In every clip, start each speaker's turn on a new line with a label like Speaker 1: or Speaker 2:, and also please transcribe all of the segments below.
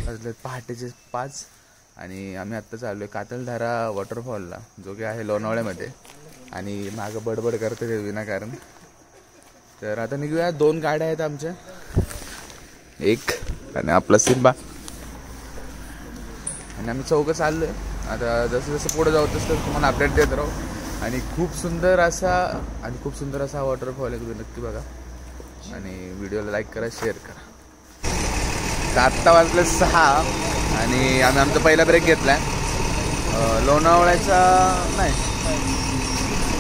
Speaker 1: वाजले पहाटेचे 5 आणि आम्ही आत्ता चाललो आहे कातलधारा वॉटरफॉलला, जो की आहे लोणावळ्यामध्ये. आणि मागं बडबड करते ते विनाकारण. तर आता निघूया. 2 गाड्या आहेत आमच्या, एक आणि आपला सिम्बा, आणि आम्ही चौघं चाललो आहे. आता जसं जसं पुढे जाऊ तसं तुम्हाला अपडेट देत राहू. आणि खूप सुंदर असा वॉटरफॉल आहे, तुम्ही नक्की बघा आणि व्हिडिओला लाईक करा, शेअर करा. तर आत्ता वाजले 6 आणि आम्ही आमचा पहिला ब्रेक घेतला आहे.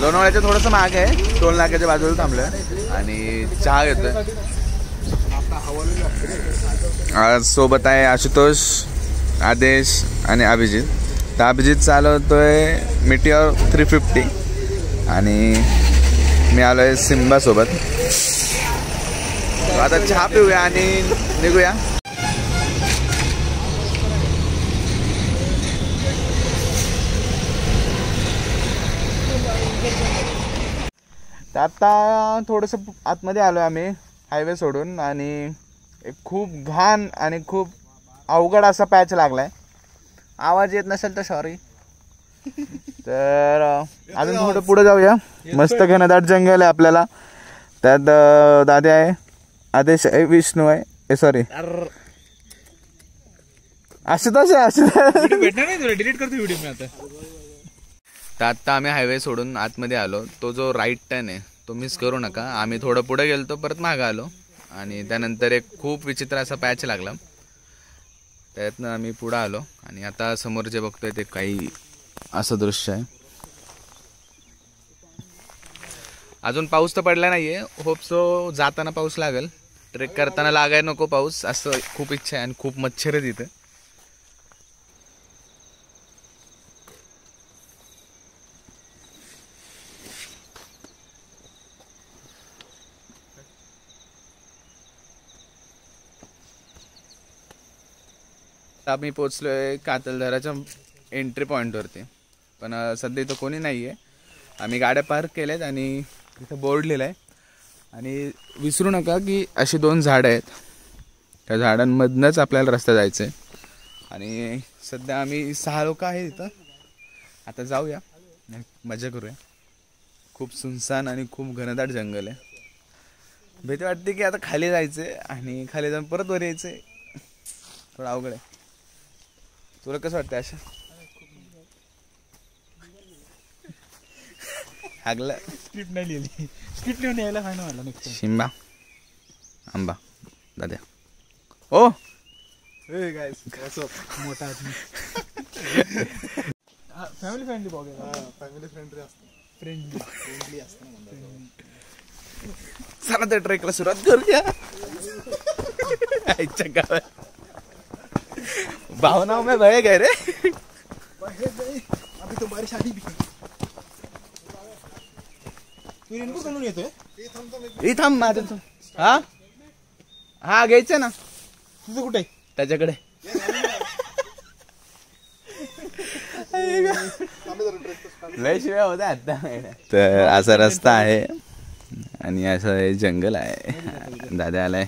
Speaker 1: लोणावळ्याच्या थोडंसं मागे आहे, टोल नाक्याच्या बाजूला थांबलं आहे आणि चहा घेतोय. आज सोबत आहे आशुतोष, आदेश आणि अभिजित. तर अभिजित चालवतोय मिटिओर 350 आणि मी आलो आहे सिम्बासोबत. आता चहा पिऊया आणि निघूया. तर आत्ता थोडंसं आतमध्ये आलो आम्ही हायवे सोडून आणि एक खूप घाण आणि खूप अवघड असा पॅच लागलाय. आवाज येत नसेल तर सॉरी. तर अजून थोडं पुढे जाऊया. मस्त घनदाट जंगल आहे आपल्याला. त्यात दादा आहे, आदेश आहे, विष्णू आहे, सॉरी आशुतोष आहे.
Speaker 2: डिलीट करतो व्हिडिओ मी आता.
Speaker 1: तर आत्ता आम्ही हायवे सोडून आतमध्ये आलो. तो जो राईट टर्न आहे तो मिस करू नका. आम्ही थोडं पुढे गेलतो, परत मागं आलो आणि त्यानंतर एक खूप विचित्र असा पॅच लागला. त्यातनं आम्ही पुढं आलो आणि आता समोर जे बघतोय ते काही असं दृश्य आहे. अजून पाऊस तर पडला नाहीये. होप सो जाताना पाऊस लागेल, ट्रेक करताना लागायला नको पाऊस, असं खूप इच्छा आहे. आणि खूप मच्छर आहे तिथं. आम्ही पोचलोय कातलधाराच्या एंट्री पॉईंटवरती, पण सध्या इथं कोणी नाही आहे. आम्ही गाड्या पार्क केल्यात आणि इथं बोर्ड लिहिला आहे. आणि विसरू नका की अशी 2 झाडं आहेत, त्या झाडांमधनंच आपल्याला रस्ता जायचं आहे. आणि सध्या आम्ही 6 लोक आहेत इथं. आता जाऊया, मजा करूया. खूप सुनसान आणि खूप घनदाट जंगल आहे. भीती वाटते की आता खाली जायचं आहे आणि खाली जाऊन परत वर यायचं आहे. थोडं अवघड आहे. तुला कसं वाटतं अशा हागला?
Speaker 2: स्क्रिप्ट नाही लिहिली, स्क्रिप्ट लिहून यायला फायनल मला नक्की.
Speaker 1: शिंबा आंबा दादा ओ
Speaker 2: गाइस मोठा आदमी. फॅमिली फ्रेंडली बॉग आहे. फॅमिली फ्रेंडली असतं, फ्रेंडली असतं.
Speaker 1: चला तर ट्रेकला सुरुवात करूया. आईच्या गावात भावनाओं में बहे गए रे.
Speaker 2: अभी तो बारिश आधी भी. तू रेनकोट घालून येतोय?
Speaker 1: थांब माझं. हा हा घ्यायचं ना.
Speaker 2: तुझं कुठे?
Speaker 1: त्याच्याकडे. लय शिवाय होता आता. तर असा रस्ता आहे आणि असं हे जंगल आहे. दादा आलाय.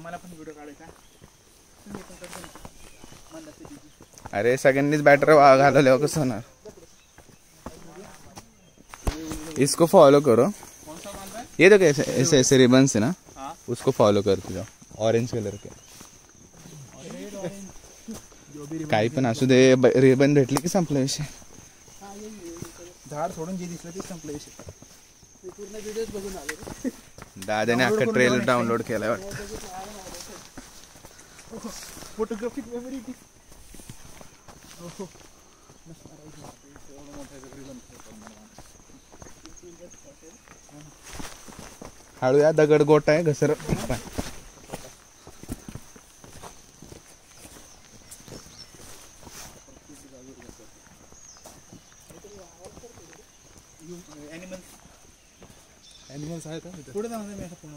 Speaker 2: मला पण व्हिडिओ काढायचा.
Speaker 1: अरे सगळ्यांनीच बॅटर घालवल्यावर कसं होणार. इसको फॉलो करो. ये तो कैसे ऐसे ऐसे रिबन्स है ना, उसको फॉलो करते जाओ. ऑरेंज कलर के काही पण असू दे, रिबन भेटली की संपला विषय.
Speaker 2: झाड सोडून जे दिसलं ते संपलं विषय. पूर्ण व्हिडिओज बघून आले.
Speaker 1: दादाने अख्खा ट्रेलर डाउनलोड केलाय वाटतं.
Speaker 2: Photographic memory.
Speaker 1: हळू या, दगड गोट आहे घसर.
Speaker 2: ॲनिमल्स आहेत पुढे जाऊन मी असं पूर्ण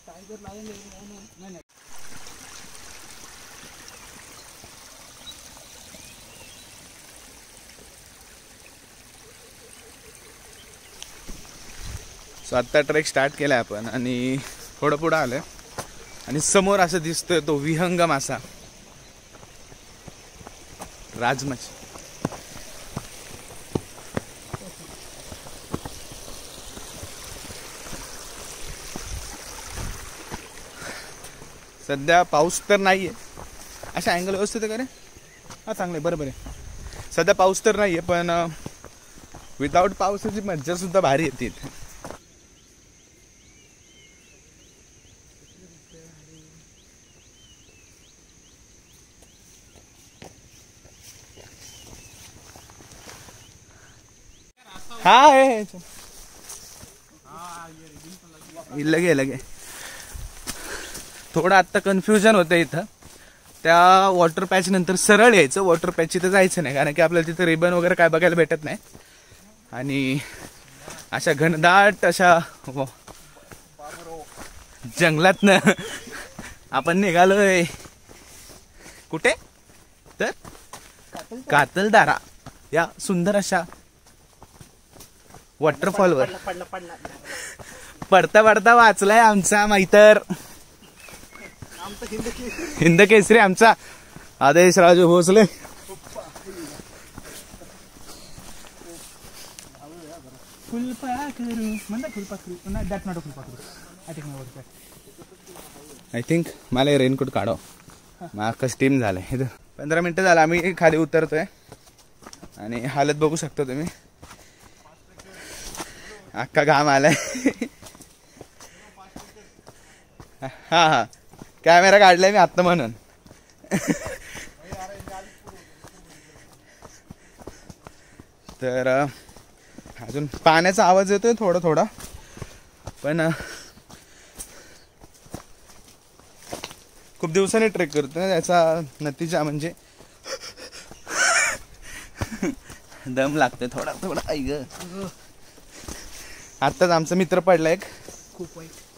Speaker 2: टायगर लायन नाही.
Speaker 1: सो आत्ता ट्रेक स्टार्ट केला आहे आपण आणि थोडं पुढं आलं आणि समोर असं दिसतोय तो विहंग मासा, राजमच्छी. सध्या पाऊस तर नाही आहे. अशा अँगल व्यवस्थित आहे का रे? हां चांगलं आहे, बरोबर आहे. सध्या पाऊस तर नाही आहे, पण विदाऊट पावसाची मज्जासुद्धा भारी येते इथे. हा लगे थोडं आत्ता कन्फ्युजन होतं इथं. त्या वॉटर पॅच नंतर सरळ यायचं, वॉटर पॅच तिथं जायचं नाही, कारण की आपल्याला तिथं रिबन वगैरे काय बघायला भेटत नाही. आणि अशा घनदाट अशा जंगलातनं आपण निघालोय कुठे तर कातलदारा या सुंदर अशा वॉटरफॉलवर. पडता पडता वाचलाय आमचा मैतर हिंद केसरी आमचा आदेश राजू भोसले. आय थिंक मला रेनकोट काढव, माझं स्टीम झालंय. इथं 15 मिनिटं झालं आम्ही खाली उतरतोय आणि हालत बघू शकता तुम्ही, अख्खा घाम आलाय. हा हा कॅमेरा काढलाय मी आत्ता म्हणून. तर अजून पाण्याचा आवाज येतोय थोडा थोडा, पण खूप दिवसांनी ट्रेक करतोय, त्याचा नतीजा म्हणजे दम लागतोय थोडा थोडा. ऐक आत्ताच आमचा मित्र पडला एक,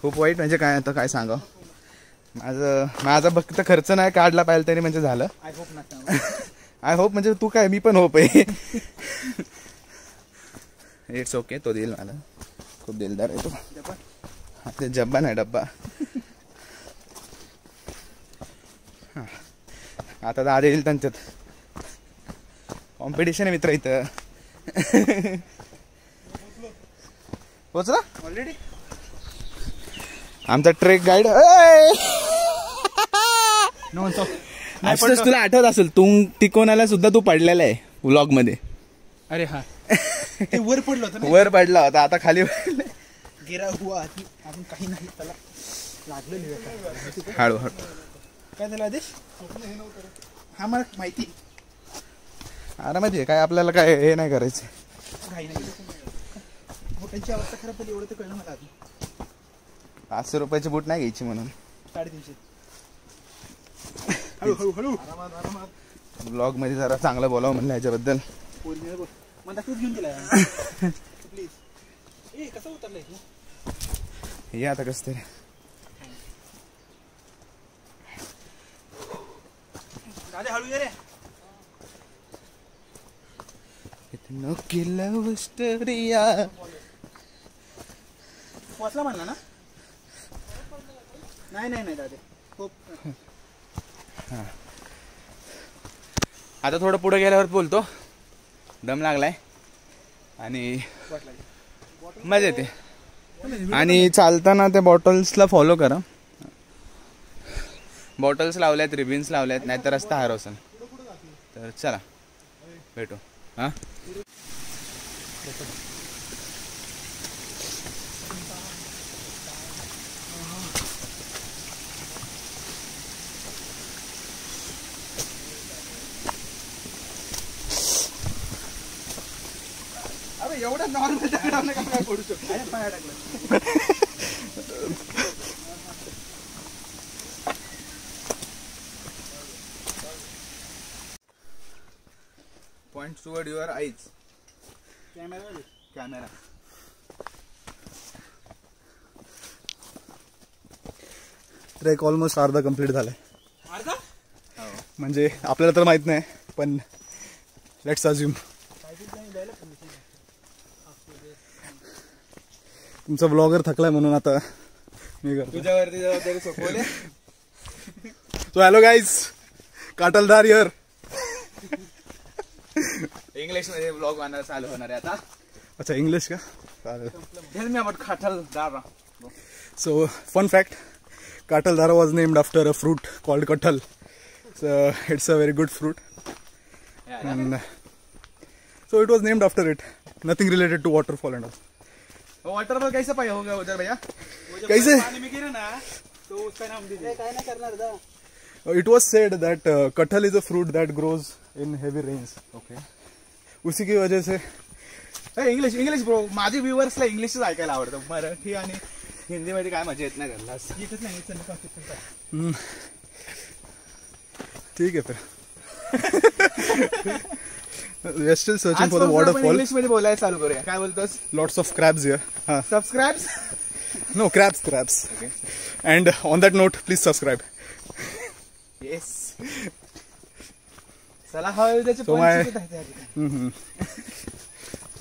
Speaker 1: खूप वाईट म्हणजे काय आता काय सांगावं. माझा फक्त खर्च नाही काढला पाहिजे तरी म्हणजे झालं. आय होप म्हणजे तू काय, मी पण होप आहे. इट्स ओके, तो देईल मला, खूप दिलदार आहे तो. ते जब्बा नाही डब्बा. आता दादा येईल त्यांच्यात कॉम्पिटिशन आहे मित्र इथं. पोचला ऑलरेडी आमचा ट्रेक गाईड. तुला आठवत असेल तू तिकोनाला सुद्धा तू पडलेला आहे व्लॉग मध्ये.
Speaker 2: अरे हा वर पडलो होतं,
Speaker 1: वर पडला होता, आता खाली
Speaker 2: गिरा हुआ आपण काही नाही त्याला लागलं.
Speaker 1: हळूहळू
Speaker 2: काय झालं आदेश? हा मला माहिती.
Speaker 1: आरामात आहे, काय आपल्याला काय हे नाही करायचं.
Speaker 2: काही नाही, बोटांची अवस्था खराब झाली एवढं तर कळलं मला आधी.
Speaker 1: 500 रुपयाची बूट नाही घ्यायची म्हणून
Speaker 2: 350. हळू हळू
Speaker 1: ब्लॉग मध्ये जरा चांगलं बोलावं म्हणलं याच्याबद्दल.
Speaker 2: मला घेऊन दिला प्लीज. ए कसं उतरलंय तू?
Speaker 1: हे आता कसं तरी
Speaker 2: दादा हळू ये रे.
Speaker 1: इतनो किल्ला स्टोरिया
Speaker 2: पोचला म्हणला ना? नाही नाही नाही दादा खूप.
Speaker 1: आता थोडं पुढे गेल्यावर बोलतो, दम लागलाय आणि मजा येते. आणि चालताना त्या बॉटल्सला फॉलो करा. बॉटल्स लावल्यात, रिबिन्स लावल्यात, नाहीतर रस्ता हरवसन. तर चला भेटू. हां
Speaker 2: अरे एवढं नॉर्मल टाकलं काय पडू शकतो. पाया टाकलं.
Speaker 1: 'Point toward your eyes'.
Speaker 2: Camera
Speaker 3: trek almost अर्धा कंप्लीट झालाय.
Speaker 2: अर्धा
Speaker 3: म्हणजे आपल्याला तर माहित नाही, पण लेट्स अज्युम. तुमचा ब्लॉगर थकलाय म्हणून आता मी करतो.
Speaker 1: तुझ्यावरती जबाबदारी सोपवली.
Speaker 3: So hello guys, Katladar here.
Speaker 1: English मध्ये ब्लॉग बनवायला चालू होणार आहे आता.
Speaker 3: अच्छा, इंग्लिश का? चालेल.
Speaker 1: Tell me about काटलदारा.
Speaker 3: So, fun fact, Kataldara was named after a fruit called kathal. So, it's a very good fruit.
Speaker 1: Yeah.
Speaker 3: And so it was named after it. Nothing related to waterfall and all.
Speaker 1: Waterfall कैसे पाया होगा उधर भैया?
Speaker 3: कैसे?
Speaker 1: पानी में गिरा ना तो उसका नाम दीजिए. काय नाही करणार दा.
Speaker 3: It was said that kathal is a fruit that grows in heavy rains.
Speaker 1: Okay.
Speaker 3: उसी की वजह से
Speaker 1: इंग्लिश ब्रो, माझे व्ह्युअर्सला इंग्लिशच ऐकायला आवडतं. मराठी आणि हिंदीमध्ये काय मजा येत नाही घरला.
Speaker 3: ठीक है फिर. We are still searching for the waterfall.
Speaker 1: English मध्ये बोलायला चालू करूया. काय बोलतोस?
Speaker 3: Lots of crabs here.
Speaker 1: Subscribe.
Speaker 3: No, crabs.
Speaker 1: Okay.
Speaker 3: And on that note, please subscribe.
Speaker 1: Yes. चला हवा त्याचे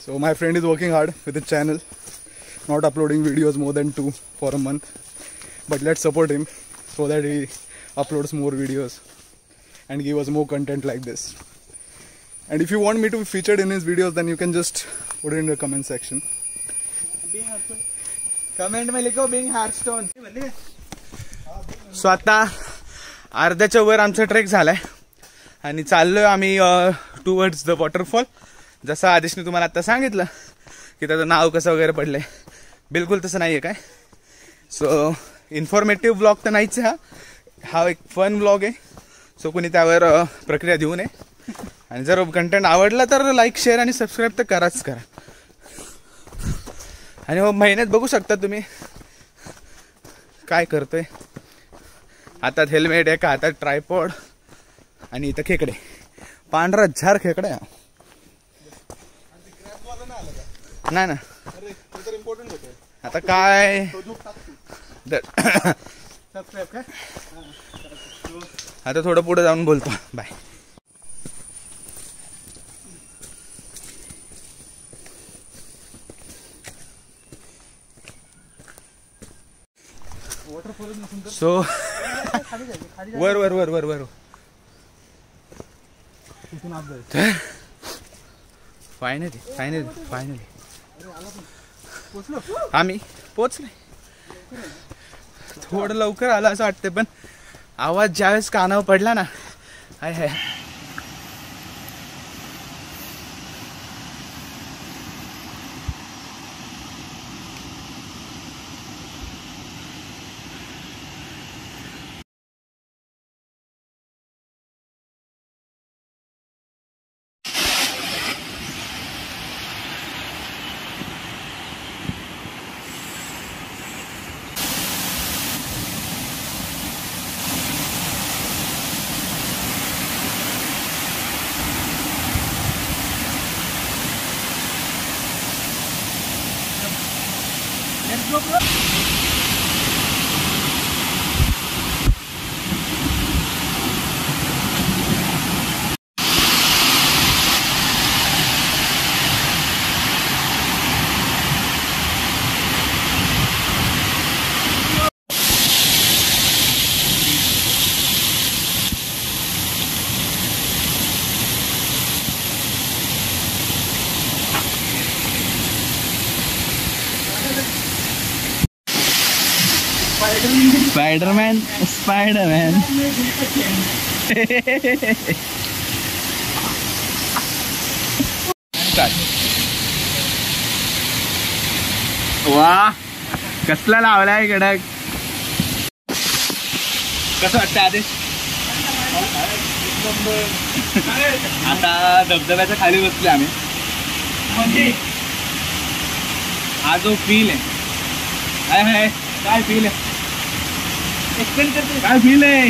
Speaker 3: So So my friend is working hard with his channel, not uploading videos more than 2 for a month. But let's support him so that he uploads more videos and give us more content like this. And if you want me to be featured in his videos, then you can just put it in the comment section.
Speaker 1: Comment में लिखो Bing हार्टस्टोन. So आता अर्ध्याच्या वर आमचा trek झालाय आणि चाललोय आम्ही टुवर्ड्स द वॉटरफॉल. जसं आदेशने तुम्हाला आता सांगितलं की त्याचं नाव कसं वगैरे पडलंय, बिलकुल तसं नाही आहे काय. सो इन्फॉर्मेटिव्ह ब्लॉग तर नाहीच आहे हा एक फन ब्लॉग आहे. सो कोणी त्यावर प्रक्रिया देऊ नये. आणि जर कंटेंट आवडला तर लाईक, शेअर आणि सबस्क्राईब तर कराच करा. आणि हो मेहनत बघू शकता तुम्ही काय करतोय. हातात हेल्मेट, एका हातात ट्रायपॉड आणि इथं खेकडे, पांढरा झार खेकडे. नाही ना आता काय आता थोडं पुढे जाऊन बोलतो. बाय. सो वर वर वर वर वर फायनली आम्ही पोचले. थोडं लवकर आलं असं वाटतं, पण आवाज ज्यावेळेस कानावर पडला ना, हाय स्पाइडरमैन. वाह, कसला लावलाय कडक. कसं वाटतं आदेश? आता धबधब्याच्या खाली बसले आम्ही. हा जो फील आहे, काय फील आहे, काय फील आहे.